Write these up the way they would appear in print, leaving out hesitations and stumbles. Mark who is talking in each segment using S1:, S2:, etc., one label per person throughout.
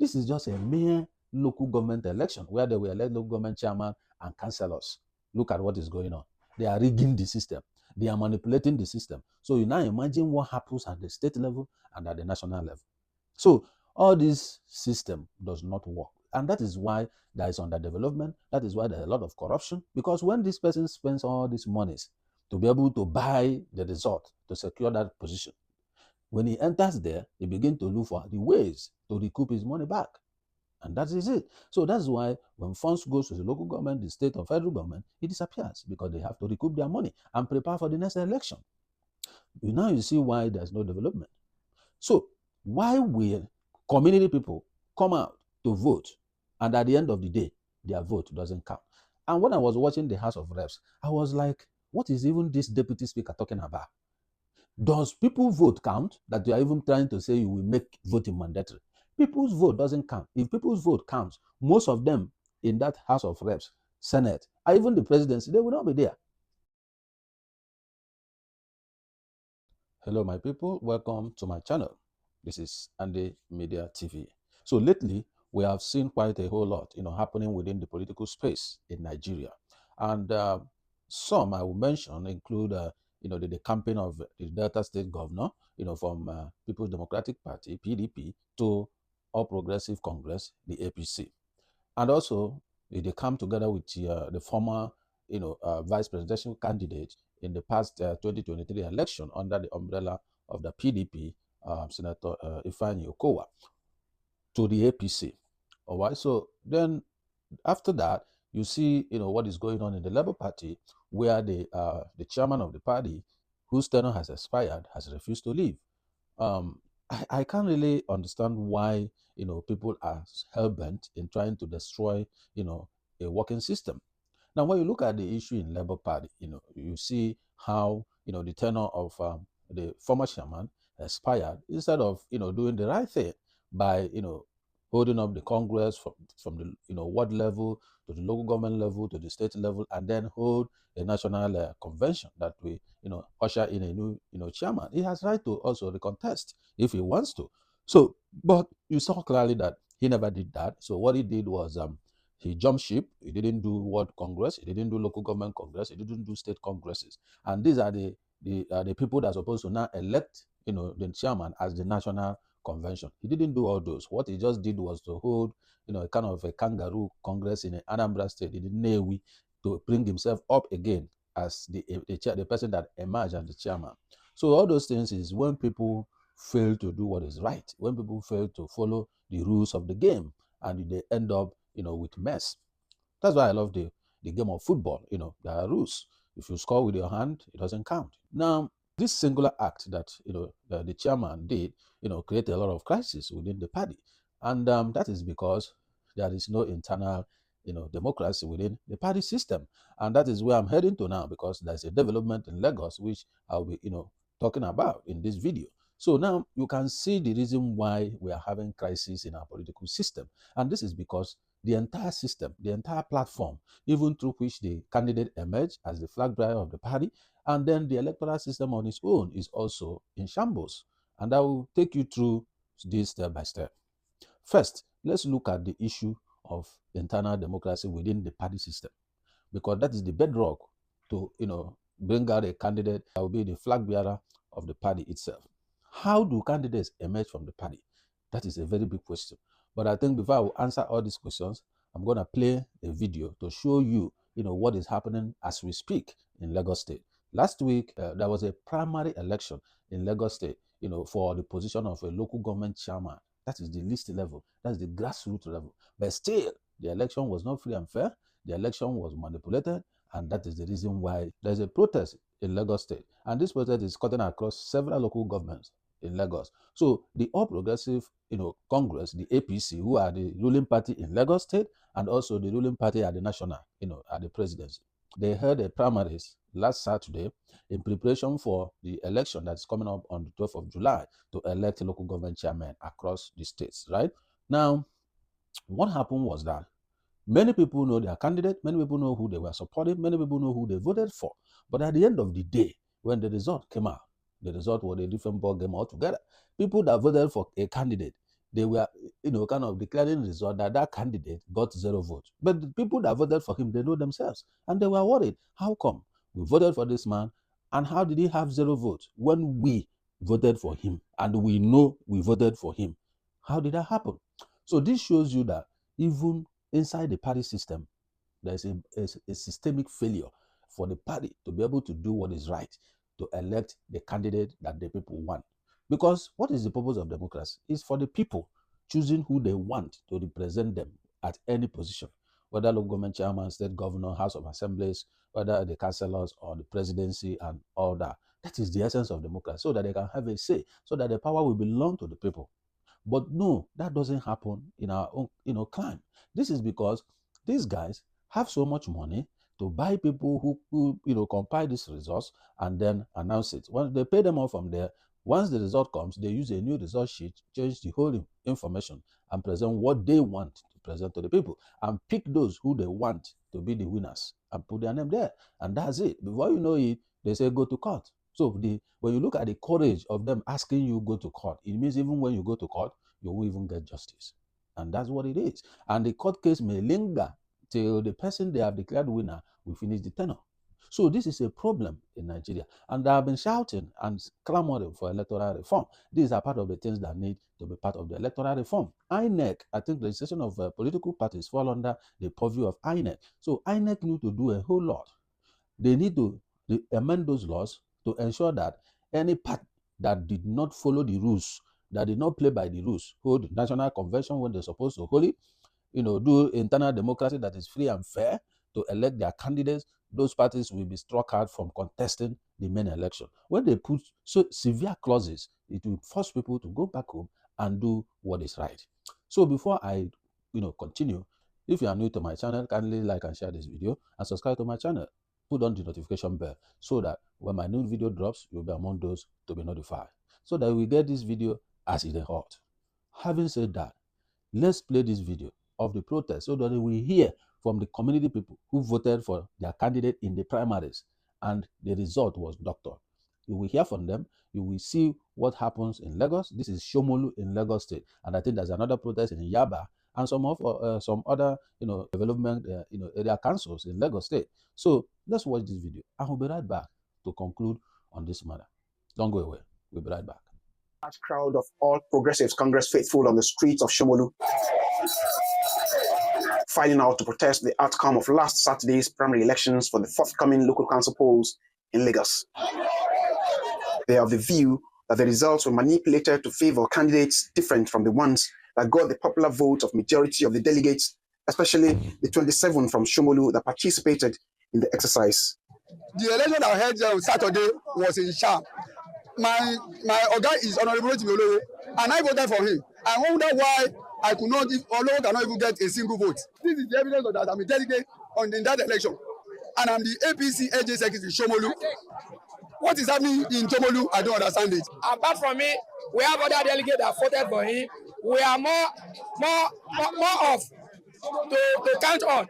S1: This is just a mere local government election where they will elect local government chairman and councillors. Look at what is going on. They are rigging the system. They are manipulating the system. So you now imagine what happens at the state level and at the national level. So all this system does not work. And that is why there is underdevelopment. That is why there's a lot of corruption. Because when this person spends all these monies to be able to buy the result, to secure that position, when he enters there, he begins to look for the ways to recoup his money back. And that is it. So that's why when funds goes to the local government, the state or federal government, it disappears because they have to recoup their money and prepare for the next election. Now you see why there's no development. So why will community people come out to vote and at the end of the day, their vote doesn't count? And when I was watching the House of Reps, I was like, what is even this deputy speaker talking about? Does people vote count? That you are even trying to say you will make voting mandatory. People's vote doesn't count. If people's vote counts, most of them in that House of Reps, Senate, or even the presidency, they will not be there. Hello, my people. Welcome to my channel. This is Andy Media TV. So lately, we have seen quite a whole lot, happening within the political space in Nigeria, and some I will mention include, the campaign of the Delta State governor, from People's Democratic Party (PDP) to All Progressive Congress, the APC, and also they come together with the former, vice presidential candidate in the past 2023 election under the umbrella of the PDP, Senator Ifeanyi Okowa, to the APC. All right. So then, after that, you see, what is going on in the Labour Party, where the chairman of the party, whose tenure has expired, has refused to leave. I can't really understand why people are hell-bent in trying to destroy a working system. Now, when you look at the issue in Labour Party, you see how the tenure of the former chairman expired instead of doing the right thing by holding up the Congress from the ward level to the local government level to the state level, and then hold a national convention that we usher in a new chairman. He has right to also recontest if he wants to. So, but you saw clearly that he never did that. So what he did was he jumped ship. He didn't do World Congress. He didn't do local government Congress. He didn't do state congresses. And these are the people that are supposed to now elect the chairman as the national convention. He didn't do all those. What he just did was to hold a kind of a kangaroo congress in Anambra State, in the Newi, to bring himself up again as the person that emerged as the chairman. So all those things is when people fail to do what is right, when people fail to follow the rules of the game, and they end up with mess. That's why I love the game of football. There are rules. If you score with your hand, it doesn't count. Now, this singular act that the chairman did, created a lot of crisis within the party, and that is because there is no internal, democracy within the party system, and that is where I'm heading to now, because there's a development in Lagos which I'll be, talking about in this video. So now you can see the reason why we are having crisis in our political system, and this is because the entire system, the entire platform, even through which the candidate emerged as the flag bearer of the party, and then the electoral system on its own is also in shambles. And I will take you through this step by step. First, let's look at the issue of internal democracy within the party system, because that is the bedrock to bring out a candidate that will be the flag bearer of the party itself. How do candidates emerge from the party? That is a very big question. But I think before I will answer all these questions, I'm going to play a video to show you, what is happening as we speak in Lagos State. Last week, there was a primary election in Lagos State, for the position of a local government chairman. That is the least level. That's the grassroots level. But still, the election was not free and fair. The election was manipulated, and that is the reason why there's a protest in Lagos State. And this protest is cutting across several local governments in Lagos. So the All Progressive, Congress, the APC, who are the ruling party in Lagos State, and also the ruling party at the national, at the presidency, they held a primaries last Saturday in preparation for the election that's coming up on the 12th of July to elect local government chairmen across the states, right? Now, what happened was that many people know their candidate, many people know who they were supporting, many people know who they voted for. But at the end of the day, when the result came out, the result was a different ball game altogether. People that voted for a candidate, they were, kind of declaring the result that candidate got 0 votes. But the people that voted for him, they know themselves. And they were worried. How come we voted for this man? And how did he have 0 votes when we voted for him? And we know we voted for him. How did that happen? So this shows you that even inside the party system, there's a systemic failure for the party to be able to do what is right, to elect the candidate that the people want. Because what is the purpose of democracy? It's for the people choosing who they want to represent them at any position, whether local government chairman, state governor, House of Assemblies, whether the councillors or the presidency and all that. That is the essence of democracy, so that they can have a say, so that the power will belong to the people. But no, that doesn't happen in our own, climb. This is because these guys have so much money to buy people who compile these results and then announce it. Once they pay them off from there, once the result comes, they use a new result sheet, change the whole information, and present what they want to present to the people, and pick those who they want to be the winners and put their name there. And that's it. Before you know it, they say go to court. So when you look at the courage of them asking you go to court, it means even when you go to court, you won't even get justice. And that's what it is. And the court case may linger till the person they have declared winner will finish the tenure. So this is a problem in Nigeria. And they have been shouting and clamoring for electoral reform. These are part of the things that need to be part of the electoral reform. INEC, I think the legislation of political parties fall under the purview of INEC. So INEC need to do a whole lot. They need to amend those laws to ensure that any party that did not follow the rules, that did not play by the rules, hold national convention when they're supposed to hold it, do internal democracy that is free and fair to elect their candidates, those parties will be struck out from contesting the main election. When they put so severe clauses, it will force people to go back home and do what is right. So before I continue, if you are new to my channel, kindly like and share this video and subscribe to my channel. Put on the notification bell so that when my new video drops, you'll be among those to be notified, so that we get this video as it is hot. Having said that, let's play this video of the protest so that we hear from the community people who voted for their candidate in the primaries and the result was doctored. You will hear from them. You will see what happens in Lagos. This is Shomolu in Lagos State, and I think there's another protest in Yaba and some other development area councils in Lagos State. So let's watch this video, and we'll be right back to conclude on this matter. Don't go away. We'll be right back.
S2: Large crowd of all Progressives Congress faithful on the streets of Shomolu, filing out to protest the outcome of last Saturday's primary elections for the forthcoming local council polls in Lagos. They are of the view that the results were manipulated to favor candidates different from the ones that got the popular vote of majority of the delegates, especially the 27 from Shomolu that participated in the exercise.
S3: The election that I held on Saturday was in Sham. My Oga is Honorable Shomolu, and I voted for him. I wonder why I could not, Olowo cannot even get a single vote. This is the evidence of that I'm a delegate in that election, and I'm the APC AJ Secretary Shomolu. What is happening in Shomolu? I don't understand it.
S4: Apart from me, we have other delegates that voted for him. We are more of to count on.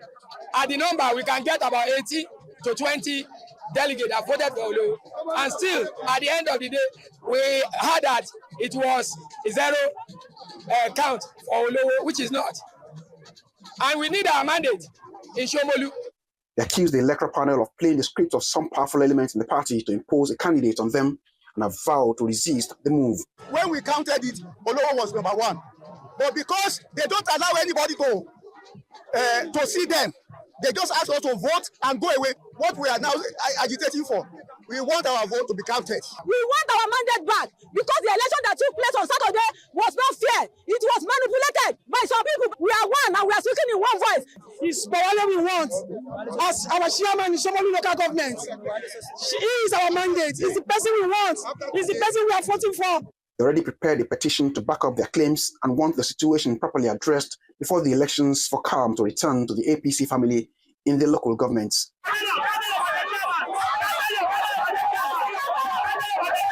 S4: At the number, we can get about 80 to 20 delegates that voted for Olowo. And still, at the end of the day, we heard that it was a zero count for Olowo, which is not. And we need our mandate in Shomolu.
S2: They accused the electoral panel of playing the script of some powerful elements in the party to impose a candidate on them and have vowed to resist the move.
S3: When we counted it, Olowo was number one. But because they don't allow anybody to see them, they just ask us to vote and go away. What we are now agitating for, we want our vote to be counted.
S5: We want our mandate back because the election that took place on Saturday was not fair. It was manipulated by some people. We are one and we are speaking in one voice.
S6: It's Bawale we want as our chairman in Shomolu local government. He is our mandate. He's the person we want. He's the person we are voting for.
S2: They already prepared a petition to back up their claims and want the situation properly addressed before the elections for calm to return to the APC family in the local governments.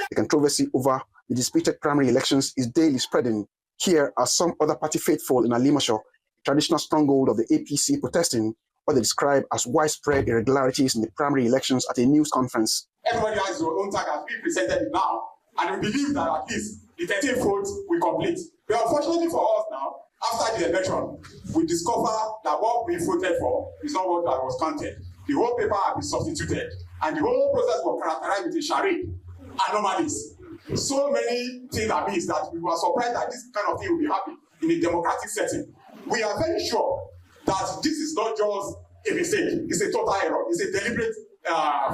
S2: The controversy over the disputed primary elections is daily spreading. Here are some other party faithful in Alimasho, traditional stronghold of the APC, protesting what they describe as widespread irregularities in the primary elections at a news conference.
S7: Everybody has their own tag as we presented it now, and we believe that at least the 13 votes will complete. But unfortunately for us now, after the election, we discover that what we voted for is not what was counted. The whole paper had been substituted, and the whole process was characterized with a charade, anomalies. So many things are missed that we were surprised that this kind of thing will be happening in a democratic setting. We are very sure that this is not just a mistake, it's a total error, it's a deliberate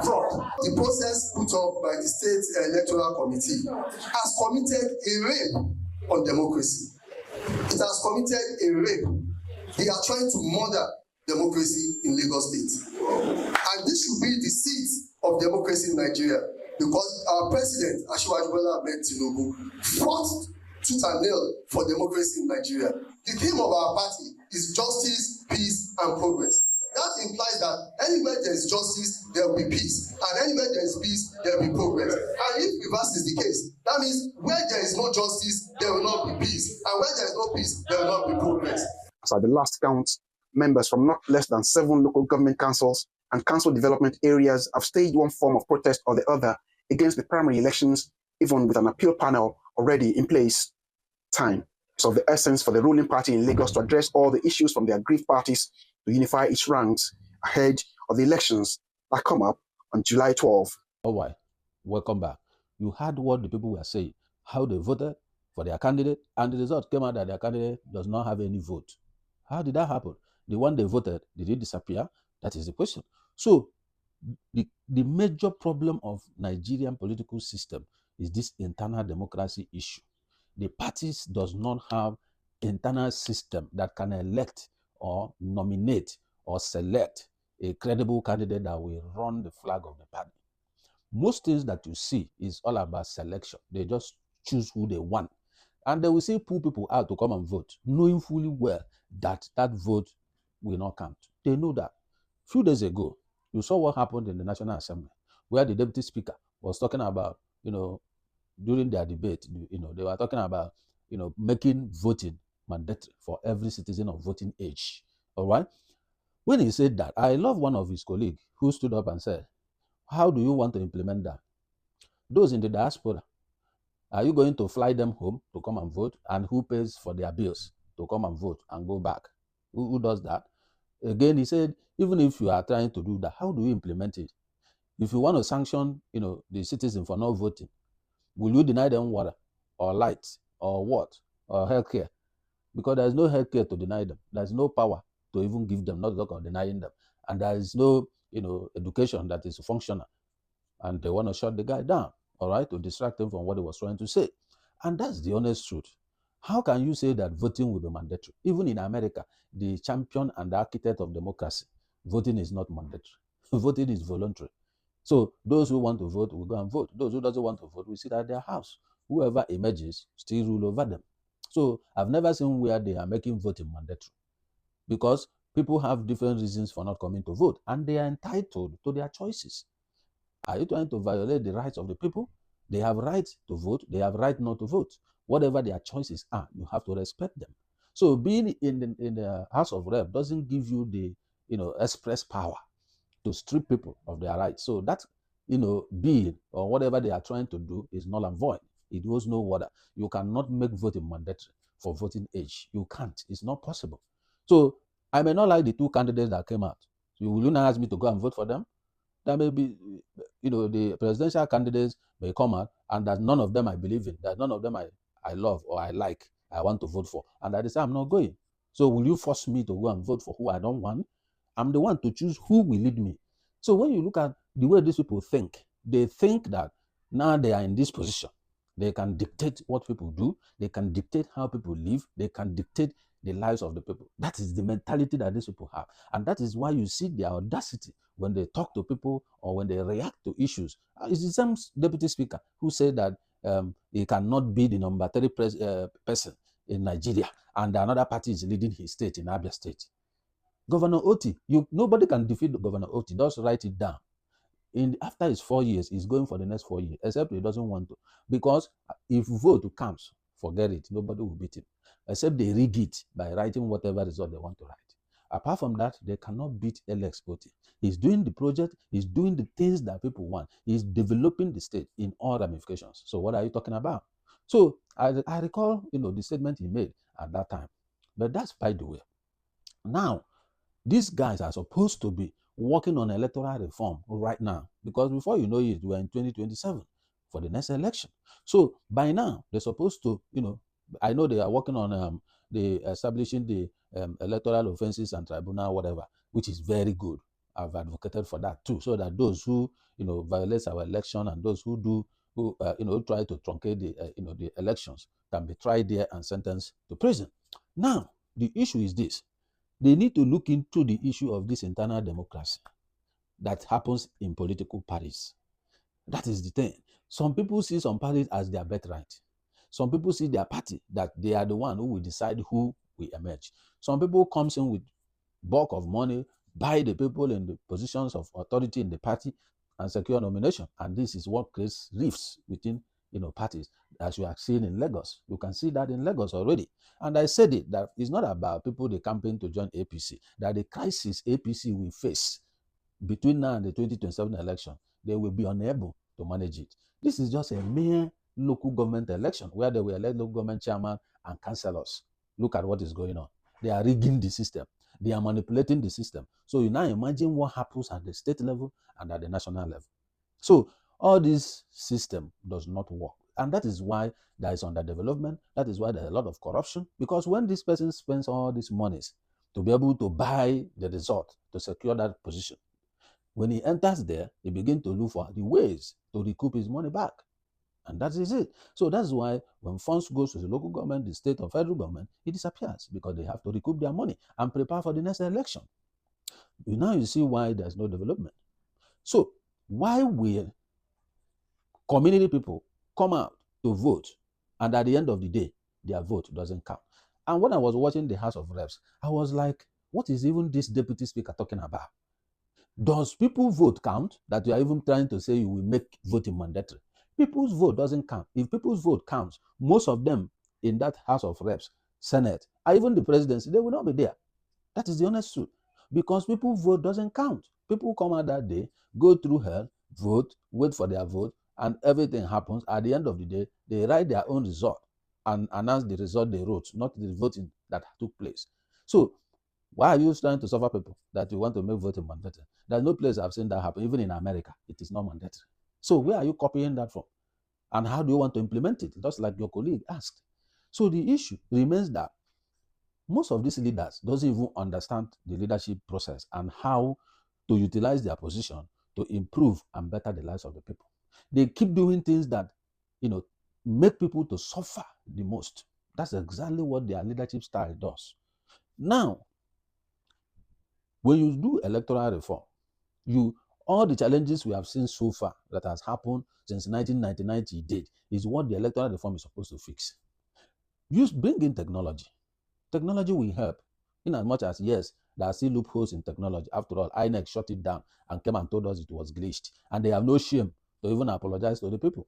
S7: fraud.
S8: The process put up by the State Electoral Committee has committed a rape on democracy. It has committed a rape. They are trying to murder democracy in Lagos State. And this should be the seat of democracy in Nigeria, because our president, Asiwaju Bola Ahmed Tinubu, fought tooth and nail for democracy in Nigeria. The theme of our party is justice, peace, and progress. That implies that anywhere there is justice, there will be peace. And anywhere there is peace, there will be progress. And if reverse is the case, that means where there is no justice, there will not be peace. And where there is no peace, there will not be progress.
S2: As at the last count, members from not less than 7 local government councils and council development areas have staged one form of protest or the other against the primary elections, even with an appeal panel already in place. Time is of the essence for the ruling party in Lagos to address all the issues from the aggrieved parties to unify its ranks ahead of the elections that come up on July 12.
S1: All right, welcome back. You heard what the people were saying, how they voted for their candidate, and the result came out that their candidate does not have any vote. How did that happen? The one they voted, did it disappear? That is the question. So the major problem of Nigerian political system is this internal democracy issue. The parties does not have internal system that can elect or nominate or select a credible candidate that will run the flag of the party. Most things that you see is all about selection. They just choose who they want. And they will say pull people out to come and vote, knowing fully well that that vote will not count. They know that. A few days ago, you saw what happened in the National Assembly, where the Deputy Speaker was talking about, during their debate, they were talking about, making voting mandatory for every citizen of voting age. All right? When he said that, I love one of his colleagues who stood up and said, how do you want to implement that? Those in the diaspora, are you going to fly them home to come and vote? And who pays for their bills to come and vote and go back? Who does that? Again, he said, even if you are trying to do that, how do you implement it? If you want to sanction, the citizen for not voting, will you deny them water or light or what or healthcare? Because there is no healthcare to deny them. There is no power to even give them, not to talk about denying them. And there is no, education that is functional. And they want to shut the guy down, all right, to distract him from what he was trying to say. And that's the honest truth. How can you say that voting will be mandatory? Even in America, the champion and the architect of democracy, voting is not mandatory. Voting is voluntary. So those who want to vote will go and vote. Those who doesn't want to vote will sit at their house. Whoever emerges still rule over them. So I've never seen where they are making voting mandatory, because people have different reasons for not coming to vote, and they are entitled to their choices. Are you trying to violate the rights of the people? They have right to vote. They have right not to vote. Whatever their choices are, you have to respect them. So being in the House of Rep doesn't give you the express power to strip people of their rights. So that being or whatever they are trying to do is null and void. It goes no water. You cannot make voting mandatory for voting age. You can't. It's not possible. So I may not like the two candidates that came out. So will you not ask me to go and vote for them? That may be, the presidential candidates may come out and that none of them I believe in, that none of them I love or I like, I want to vote for. And I decide I'm not going. So will you force me to go and vote for who I don't want? I'm the one to choose who will lead me. So when you look at the way these people think, they think that now they are in this position. They can dictate what people do. They can dictate how people live. They can dictate the lives of the people. That is the mentality that these people have. And that is why you see their audacity when they talk to people or when they react to issues. It's the same deputy speaker who said that he cannot be the number 3 person in Nigeria, and another party is leading his state in Abia State. Governor Oti, nobody can defeat Governor Oti. Just write it down. After his 4 years, he's going for the next 4 years, except he doesn't want to. Because if vote comes, forget it, nobody will beat him. Except they rig it by writing whatever result they want to write. Apart from that, they cannot beat Alex Oti. He's doing the project, he's doing the things that people want. He's developing the state in all ramifications. So what are you talking about? So I recall, the statement he made at that time. But that's by the way. Now, these guys are supposed to be working on electoral reform right now, because before you know it, we're in 2027 for the next election. So by now, they're supposed to, I know they are working on the establishing the electoral offenses and tribunal, whatever, which is very good. I've advocated for that too, so that those who violate our election and those who try to truncate the elections can be tried there and sentenced to prison. Now, the issue is this: they need to look into the issue of this internal democracy that happens in political parties. That is the thing. Some people see some parties as their birthright. Some people see their party that they are the one who will decide who will emerge. Some people comes in with bulk of money, buy the people in the positions of authority in the party, and secure nomination. And this is what creates rifts within parties, as you are seeing in Lagos. You can see that in Lagos already. And I said it, that it's not about people they campaign to join APC, that the crisis APC will face between now and the 2027 election, they will be unable to manage it. This is just a mere local government election where they will elect local government chairman and councillors. Look at what is going on. They are rigging the system. They are manipulating the system. So you now imagine what happens at the state level and at the national level. So all this system does not work. And that is why there is underdevelopment. That is why there's a lot of corruption. Because when this person spends all these monies to be able to buy the result, to secure that position, when he enters there, he begins to look for the ways to recoup his money back. And that is it. So that's why when funds goes to the local government, the state or federal government, it disappears, because they have to recoup their money and prepare for the next election. Now you see why there's no development. So why will community people come out to vote, and at the end of the day, their vote doesn't count? And when I was watching the House of Reps, I was like, what is even this deputy speaker talking about? Does people vote count, that you are even trying to say you will make voting mandatory? People's vote doesn't count. If people's vote counts, most of them in that House of Reps, Senate, or even the presidency, they will not be there. That is the honest truth. Because people's vote doesn't count. People come out that day, go through hell, vote, wait for their vote, and everything happens. At the end of the day, they write their own result and announce the result they wrote, not the voting that took place. So why are you trying to suffer people that you want to make voting mandatory? There's no place I've seen that happen. Even in America, it is not mandatory. So where are you copying that from? And how do you want to implement it? Just like your colleague asked. So the issue remains that most of these leaders doesn't even understand the leadership process and how to utilize their position to improve and better the lives of the people. They keep doing things that, make people to suffer the most. That's exactly what their leadership style does. Now, when you do electoral reform, all the challenges we have seen so far that has happened since 1999 to date is what the electoral reform is supposed to fix. Bring in technology. Technology will help, in as much as, yes, there are still loopholes in technology. After all, INEC shut it down and came and told us it was glitched. And they have no shame to even apologize to the people.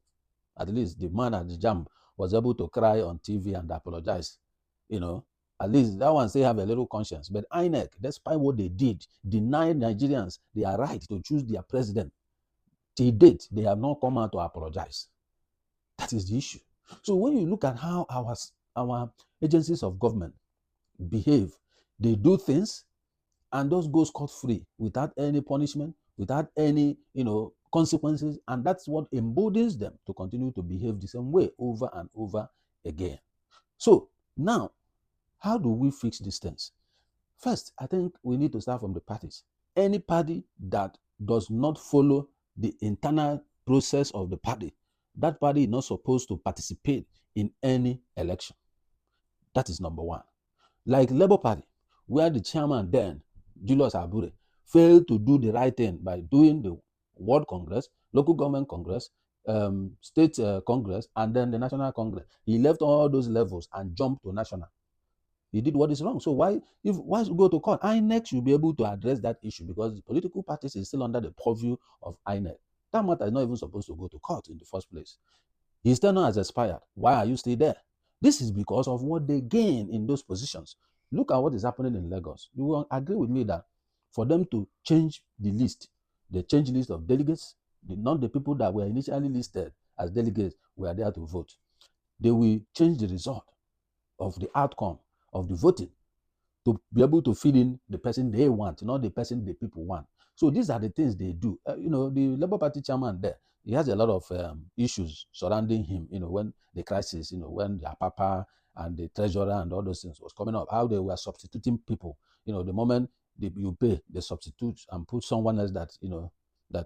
S1: At least the man at the jam was able to cry on TV and apologize. At least that one say have a little conscience. But INEC, despite what they did, denied Nigerians their right to choose their president. Till date, they have not come out to apologize. That is the issue. So when you look at how our agencies of government behave, they do things and those go scot-free without any punishment, without any consequences, and that's what emboldens them to continue to behave the same way over and over again. So now, how do we fix these things? First, I think we need to start from the parties. Any party that does not follow the internal process of the party, that party is not supposed to participate in any election. That is number one. Like Labour Party, where the chairman then, Julius Abure, failed to do the right thing by doing the World Congress, local government Congress, state Congress, and then the National Congress. He left all those levels and jumped to national. He did what is wrong. So why go to court? INEC should be able to address that issue, because the political parties is still under the purview of INEC. That matter is not even supposed to go to court in the first place. His tenure has expired. Why are you still there? This is because of what they gain in those positions. Look at what is happening in Lagos. You will agree with me that for them to change the list, they change the list of delegates, not the people that were initially listed as delegates were there to vote. they will change the result of the outcome of the voting to be able to feed in the person they want, not the person the people want. So these are the things they do. The Labour Party chairman there, he has a lot of issues surrounding him, when the crisis, when the Papa and the treasurer and all those things was coming up, how they were substituting people. The moment you pay, they substitute and put someone else that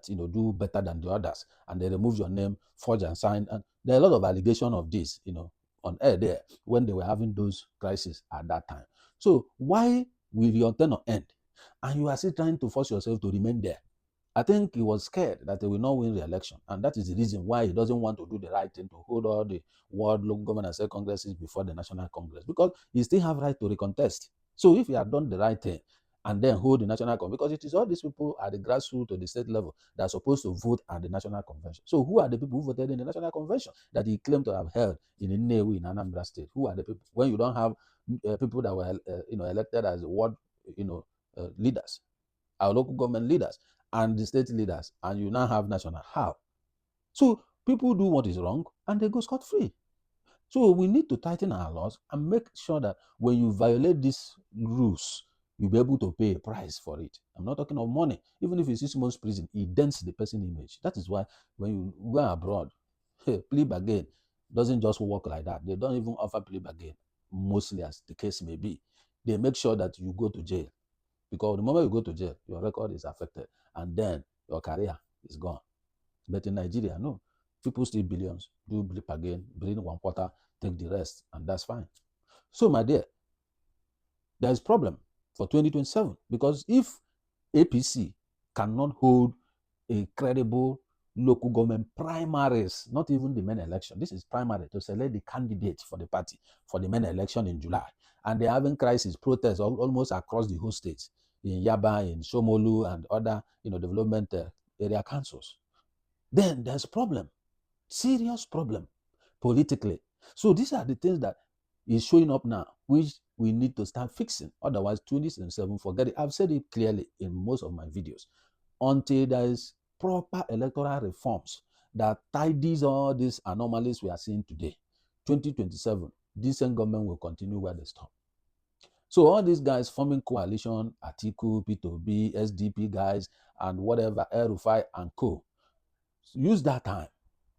S1: do better than the others, and they remove your name, forge and sign. And there are a lot of allegations of this, on air there when they were having those crises at that time. So why will your tenure end and you are still trying to force yourself to remain there? I think he was scared that he will not win the election, and that is the reason why he doesn't want to do the right thing to hold all the world local government and state congresses before the National Congress, because he still have right to recontest. So if he had done the right thing and then hold the National Congress, because it is all these people at the grassroots or the state level that are supposed to vote at the National Convention. So who are the people who voted in the National Convention that he claimed to have held in Nnewi in Anambra State? Who are the people? When you don't have people that were elected as ward leaders, our local government leaders and the state leaders, and you now have national, how? So people do what is wrong and they go scot-free. So we need to tighten our laws and make sure that when you violate these rules, you'll be able to pay a price for it. I'm not talking of money. Even if it's 6 months prison, it dents the person image. That is why when you go abroad, plea bargain doesn't just work like that. They don't even offer plea bargain, mostly, as the case may be. They make sure that you go to jail, because the moment you go to jail, your record is affected, and then your career is gone. But in Nigeria, no. People steal billions, do plea bargain, bring 1/4, take the rest, and that's fine. So, my dear, there is problem for 2027, because if APC cannot hold a credible local government primaries, not even the main election, this is primary, to select the candidate for the party for the main election in July, and they're having crisis, protests almost across the whole state, in Yaba, in Shomolu, and other development area councils, then there's a problem, serious problem politically. So these are the things that is showing up now, which we need to start fixing. Otherwise, 2027, forget it. I've said it clearly in most of my videos. Until there is proper electoral reforms that tidies all these anomalies we are seeing today, 2027, this same government will continue where they stop. So all these guys forming coalition, Atiku, P2B, SDP guys, and whatever, El-Rufai and co, use that time,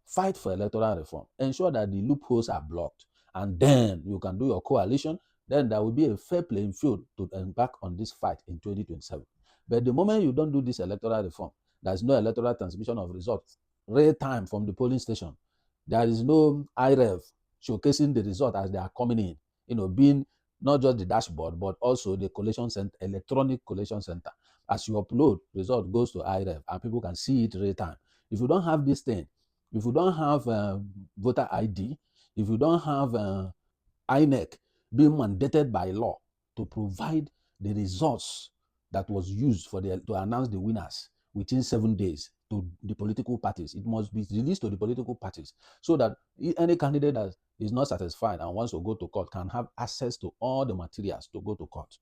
S1: fight for electoral reform, ensure that the loopholes are blocked, and then you can do your coalition. Then there will be a fair playing field to embark on this fight in 2027. But the moment you don't do this electoral reform, there's no electoral transmission of results, real time from the polling station. There is no IREV showcasing the result as they are coming in, being not just the dashboard, but also the collation center, electronic collation center. As you upload, result goes to IREV and people can see it real time. If you don't have this thing, if you don't have voter ID, if you don't have INEC being mandated by law to provide the results that was used to announce the winners within 7 days to the political parties, it must be released to the political parties so that any candidate that is not satisfied and wants to go to court can have access to all the materials to go to court.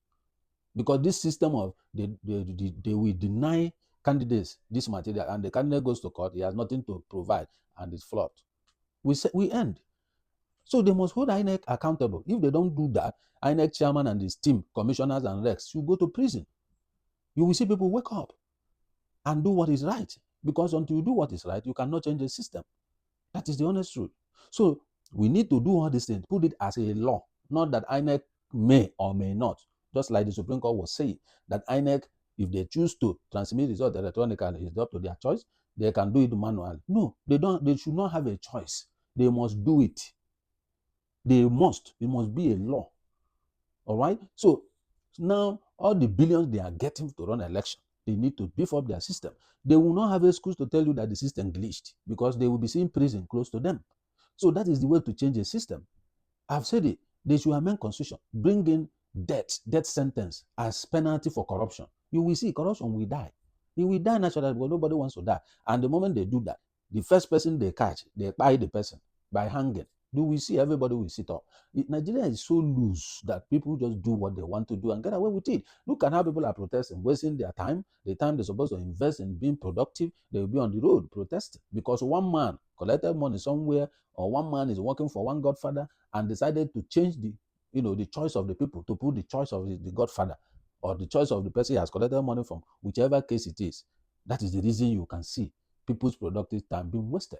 S1: Because this system of they will deny candidates this material, and the candidate goes to court, he has nothing to provide, and it's flawed. We end. So they must hold INEC accountable. If they don't do that, INEC chairman and his team, commissioners and recs, you go to prison. You will see people wake up and do what is right. Because until you do what is right, you cannot change the system. That is the honest truth. So we need to do all these things, put it as a law, not that INEC may or may not. Just like the Supreme Court was saying, that INEC, if they choose to transmit results electronically, it's up to their choice. They can do it manually. No, they don't. They should not have a choice. They must do it. They must. It must be a law. All right? So now, all the billions they are getting to run an election, they need to beef up their system. They will not have excuse to tell you that the system glitched, because they will be seeing prison close to them. So that is the way to change a system. I've said it. They should amend constitution, bring in death sentence as penalty for corruption. You will see corruption will die. It will die naturally, because nobody wants to die. And the moment they do that, the first person they catch, they buy the person by hanging. Do we see everybody will sit up? Nigeria is so loose that people just do what they want to do and get away with it. Look at how people are protesting, wasting their time. The time they're supposed to invest in being productive, they will be on the road protesting because one man collected money somewhere, or one man is working for one godfather and decided to change the choice of the people to put the choice of the godfather or the choice of the person he has collected money from, whichever case it is. That is the reason you can see people's productive time being wasted.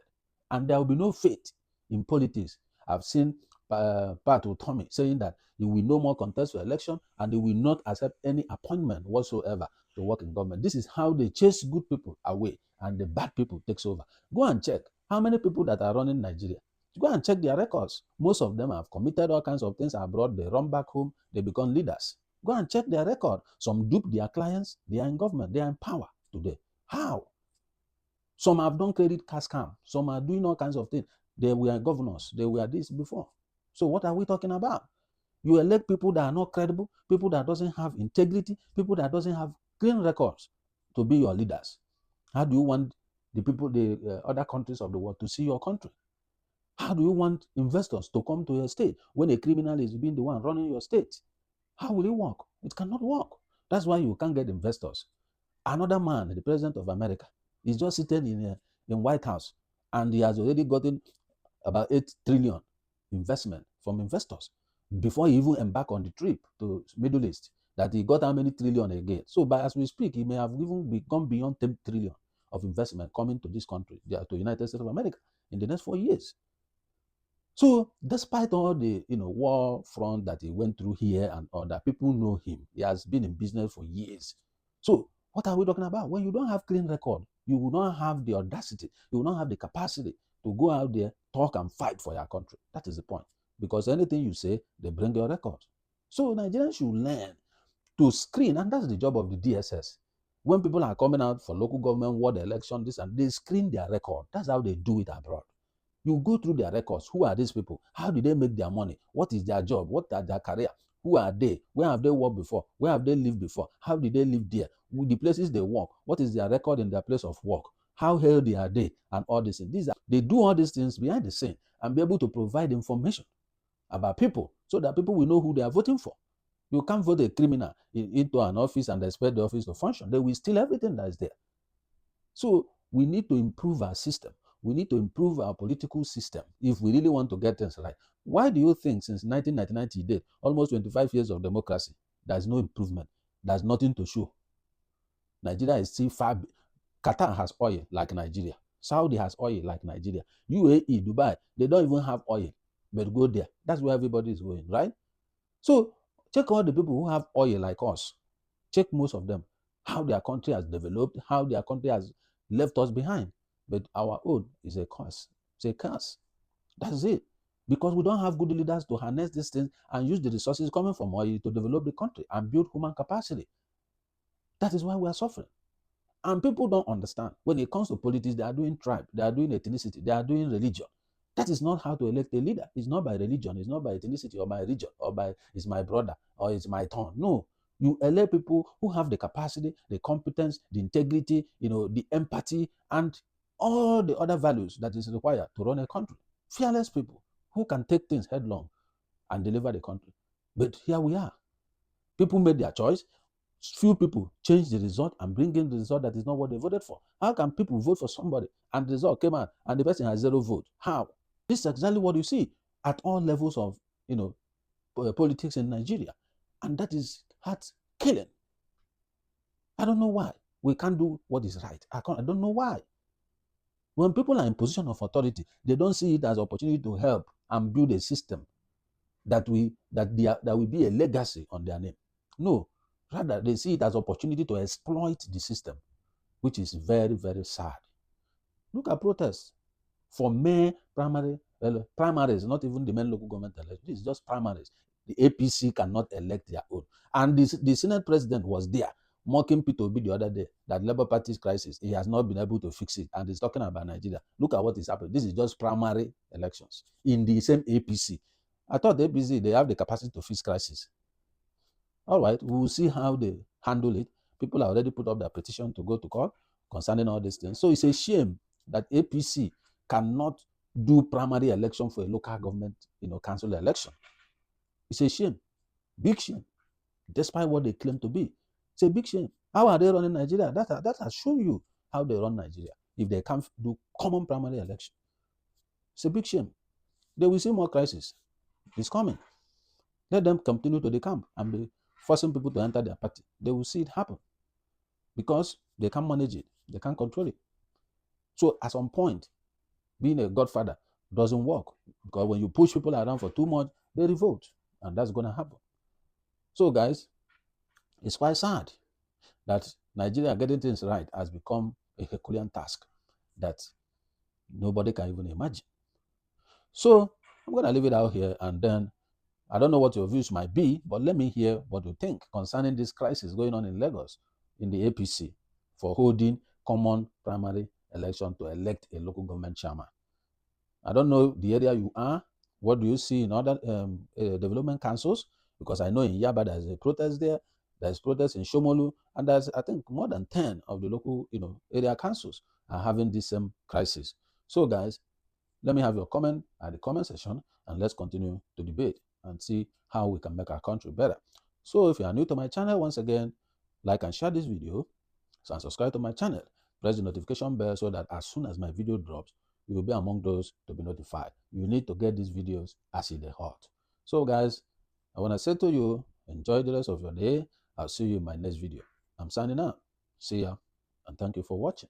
S1: And there will be no faith in politics. I've seen Pat Utomi saying that he will no more contest for election and he will not accept any appointment whatsoever to work in government. This is how they chase good people away and the bad people takes over. Go and check how many people that are running Nigeria. Go and check their records. Most of them have committed all kinds of things abroad. They run back home. They become leaders. Go and check their record. Some dupe their clients. They are in government. They are in power today. How? Some have done credit card scam. Some are doing all kinds of things. They were governors. They were this before. So what are we talking about? You elect people that are not credible, people that doesn't have integrity, people that doesn't have clean records to be your leaders. How do you want the people, the other countries of the world to see your country? How do you want investors to come to your state when a criminal is being the one running your state? How will it work? It cannot work. That's why you can't get investors. Another man, the president of America, is just sitting in White House and he has already gotten about 8 trillion investment from investors before he even embarked on the trip to Middle East. That he got how many trillion again. So as we speak, he may have even gone beyond 10 trillion of investment coming to this country, to United States of America, in the next 4 years. So despite all the war front that he went through here and all that, people know him. He has been in business for years. So what are we talking about? When you don't have clean record, you will not have the audacity, you will not have the capacity to go out there, talk and fight for your country. That is the point. Because anything you say, they bring your record. So Nigerians should learn to screen, and that's the job of the DSS. When people are coming out for local government, ward election, this and they screen their record. That's how they do it abroad. You go through their records. Who are these people? How did they make their money? What is their job? What are their career? Who are they? Where have they worked before? Where have they lived before? How did they live there? The places they work. What is their record in their place of work? How healthy are they? And all these things. They do all these things behind the scene and be able to provide information about people so that people will know who they are voting for. You can't vote a criminal into an office and expect the office to function. They will steal everything that is there. So we need to improve our system. We need to improve our political system if we really want to get things right. Why do you think since 1999 to date, almost 25 years of democracy, there's no improvement? There's nothing to show. Nigeria is still far. Qatar has oil like Nigeria. Saudi has oil like Nigeria. UAE, Dubai, they don't even have oil, but go there. That's where everybody is going, right? So check all the people who have oil like us. Check most of them, how their country has developed, how their country has left us behind. But our own is a curse. It's a curse. That's it. Because we don't have good leaders to harness these things and use the resources coming from oil to develop the country and build human capacity. That is why we are suffering. And people don't understand. When it comes to politics, they are doing tribe, they are doing ethnicity, they are doing religion. That is not how to elect a leader. It's not by religion, it's not by ethnicity or by region or by it's my brother or it's my turn. No. You elect people who have the capacity, the competence, the integrity, the empathy, and all the other values that is required to run a country. Fearless people who can take things headlong and deliver the country. But here we are. People made their choice. Few people changed the result and bring in the result that is not what they voted for. How can people vote for somebody and the result came out and the person has 0 vote? How? This is exactly what you see at all levels of politics in Nigeria. And that is heart killing. I don't know why we can't do what is right. I don't know why. When people are in position of authority, they don't see it as an opportunity to help and build a system that will be a legacy on their name. No, rather they see it as an opportunity to exploit the system, which is very, very sad. Look at protests for mayor primaries, not even the main local government election. This is just primaries. The APC cannot elect their own. And the Senate president was there mocking P2B the other day that Labour Party's crisis, he has not been able to fix it. And he's talking about Nigeria. Look at what is happening. This is just primary elections in the same APC. I thought the APC, they have the capacity to fix crisis. All right, we will see how they handle it. People have already put up their petition to go to court concerning all these things. So it's a shame that APC cannot do primary election for a local government, council election. It's a shame, big shame, despite what they claim to be. It's a big shame. How are they running Nigeria? That has shown you how they run Nigeria. If they can't do common primary election, It's a big shame. They will see more crisis. It's coming. Let them continue to the camp and be forcing people to enter their party. They will see it happen because they can't manage it. They can't control it. So at some point, being a godfather doesn't work, because when you push people around for too much, they revolt, and that's going to happen. So guys, it's quite sad that Nigeria getting things right has become a Herculean task that nobody can even imagine. So I'm going to leave it out here, and then I don't know what your views might be, but let me hear what you think concerning this crisis going on in Lagos in the APC for holding common primary election to elect a local government chairman. I don't know the area you are. What do you see in other development councils? Because I know in Yaba there's a protest there. There's protest in Shomolu, and there's, I think, more than 10 of the local, area councils are having this same crisis. So guys, let me have your comment at the comment section, and let's continue to debate and see how we can make our country better. So if you are new to my channel, once again, like and share this video, and subscribe to my channel. Press the notification bell so that as soon as my video drops, you will be among those to be notified. You need to get these videos as they're hot. So guys, I want to say to you, enjoy the rest of your day. I'll see you in my next video. I'm signing out. See ya, and thank you for watching.